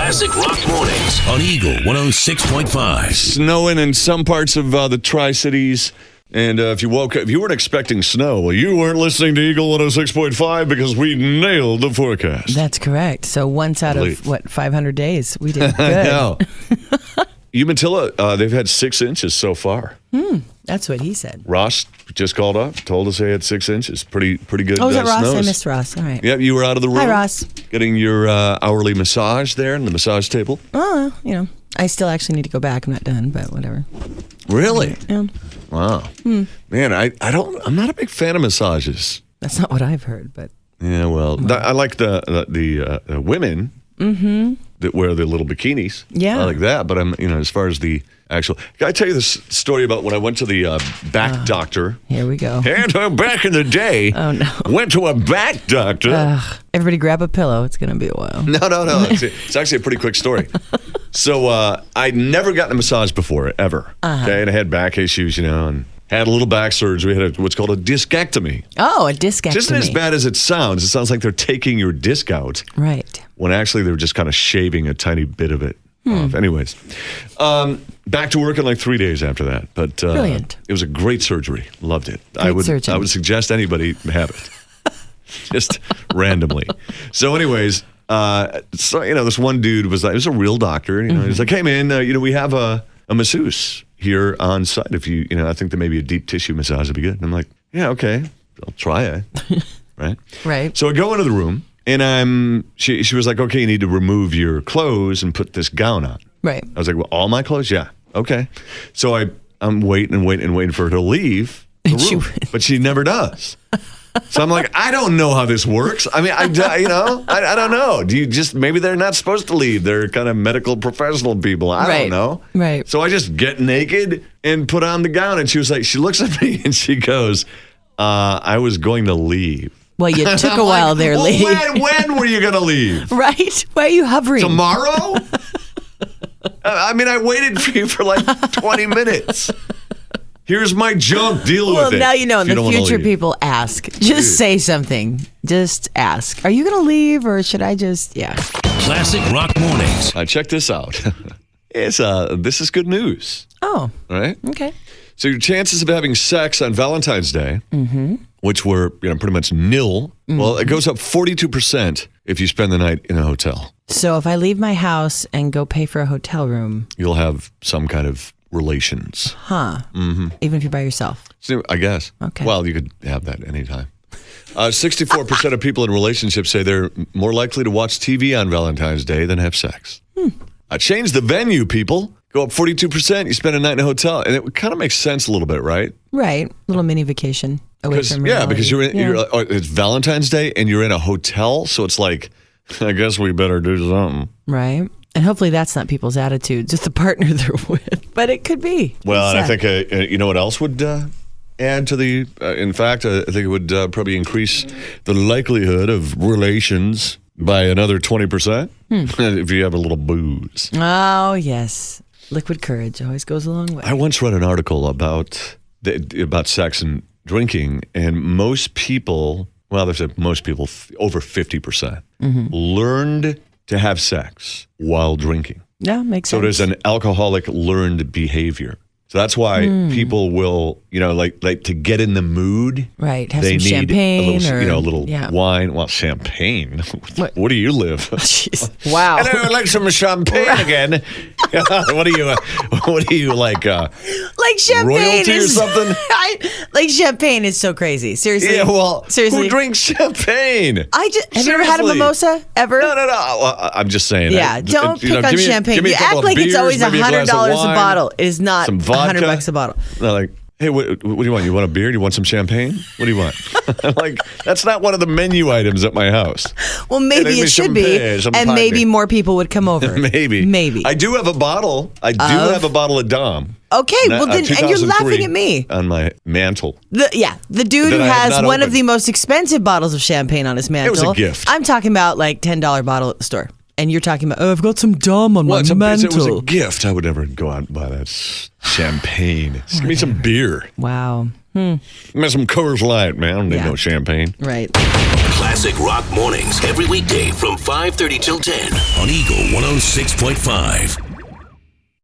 Classic Rock Mornings on Eagle 106.5. Snowing in some parts of the Tri-Cities. And if you weren't expecting snow, well, you weren't listening to Eagle 106.5 because we nailed the forecast. That's correct. So once out of, 500 days, we did good. I know. Umatilla, they've had 6 inches so far. That's what he said. Ross just called up, told us they had 6 inches. Pretty good. Oh, was that Ross? Snows. I missed Ross. All right. Yeah, you were out of the room. Hi, Ross. Getting your hourly massage there in the massage table. Oh, I still actually need to go back. I'm not done, but whatever. Really? Yeah. Wow. Man, I'm not a big fan of massages. That's not what I've heard, but. Yeah, well, I like the women that wear the little bikinis. Yeah. I like that, but as far as the actual, can I tell you this story about when I went to the back doctor? Here we go. And back in the day, Oh, no. went to a back doctor. Everybody grab a pillow. It's going to be a while. No. It's actually a pretty quick story. So I'd never gotten a massage before, ever. Okay, and I had back issues, and had a little back surgery. We had what's called a discectomy. Oh, a discectomy. Just as bad as it sounds. It sounds like they're taking your disc out. Right. When actually they were just kind of shaving a tiny bit of it off. Anyways, back to work in like 3 days after that. But Brilliant. It was a great surgery. Loved it. I would suggest anybody have it. Just randomly. So anyways, this one dude was like, it was a real doctor. He's like, hey man, we have a masseuse here on site. If I think that maybe a deep tissue massage would be good. And I'm like, yeah, okay, I'll try it. Right. Right. So I go into the room and she was like, okay, you need to remove your clothes and put this gown on. Right. I was like, well, all my clothes? Yeah. Okay. So I'm waiting for her to leave the room, but she never does. So I'm like, I don't know how this works. I mean, I don't know. Maybe they're not supposed to leave. They're kind of medical professional people. I don't know. Right. So I just get naked and put on the gown. And she looks at me and she goes, I was going to leave. Well, you took a while there, Lee. When were you going to leave? Right. Why are you hovering? Tomorrow? I waited for you for like 20 minutes. Here's my junk. Deal with it. Well, now you know. In the future, people ask. Just say something. Just ask. Are you going to leave or should I just, Classic Rock Mornings. Check this out. This is good news. Oh. All right? Okay. So your chances of having sex on Valentine's Day, which were pretty much nil, well, it goes up 42% if you spend the night in a hotel. So if I leave my house and go pay for a hotel room. You'll have some kind of relations. Huh. Even if you're by yourself. So, I guess. Okay. Well, you could have that anytime. 64% of people in relationships say they're more likely to watch TV on Valentine's Day than have sex. Change the venue, people. Go up 42%. You spend a night in a hotel. And it kind of makes sense a little bit, right? Right. Little mini vacation away from reality. Yeah, because it's Valentine's Day and you're in a hotel. So it's like, I guess we better do something. Right. And hopefully that's not people's attitudes with the partner they're with, but it could be. Well, and I think, you know what else would add to the, in fact, I think it would probably increase the likelihood of relations by another 20% if you have a little booze. Oh, yes. Liquid courage always goes a long way. I once read an article about sex and drinking, and most people, over 50%, learned to have sex while drinking. Yeah, makes sense. So there's an alcoholic learned behavior. So that's why people will, like to get in the mood. Right, have they some need champagne a little wine. Well, champagne. Where do you live? Jeez. Wow. And I would like some champagne again. What do you like? Like champagne royalty or something? Like champagne is so crazy. Seriously. Yeah, well, seriously. Who drinks champagne? Have you ever had a mimosa ever? No. Well, I'm just saying. Yeah, don't pick on champagne. You act like it's always $100 a bottle. It is not $100 a bottle. They're like, hey, what do you want? You want a beer? Do you want some champagne? What do you want? I'm like, that's not one of the menu items at my house. Well, maybe it should be, and maybe more people would come over. Maybe. I do have a bottle. Have a bottle of Dom. Okay, well then, and you're laughing at me. On my mantle. The dude who has one of the most expensive bottles of champagne on his mantle. It was a gift. I'm talking about like $10 bottle at the store. And you're talking about, I've got some Dom on my mantle. It was a gift. I would never go out and buy that champagne. Just give me some beer. Wow. Miss some Coors Light, man. I don't need no champagne. Right. Classic Rock Mornings every weekday from 5:30 till 10 on Eagle 106.5.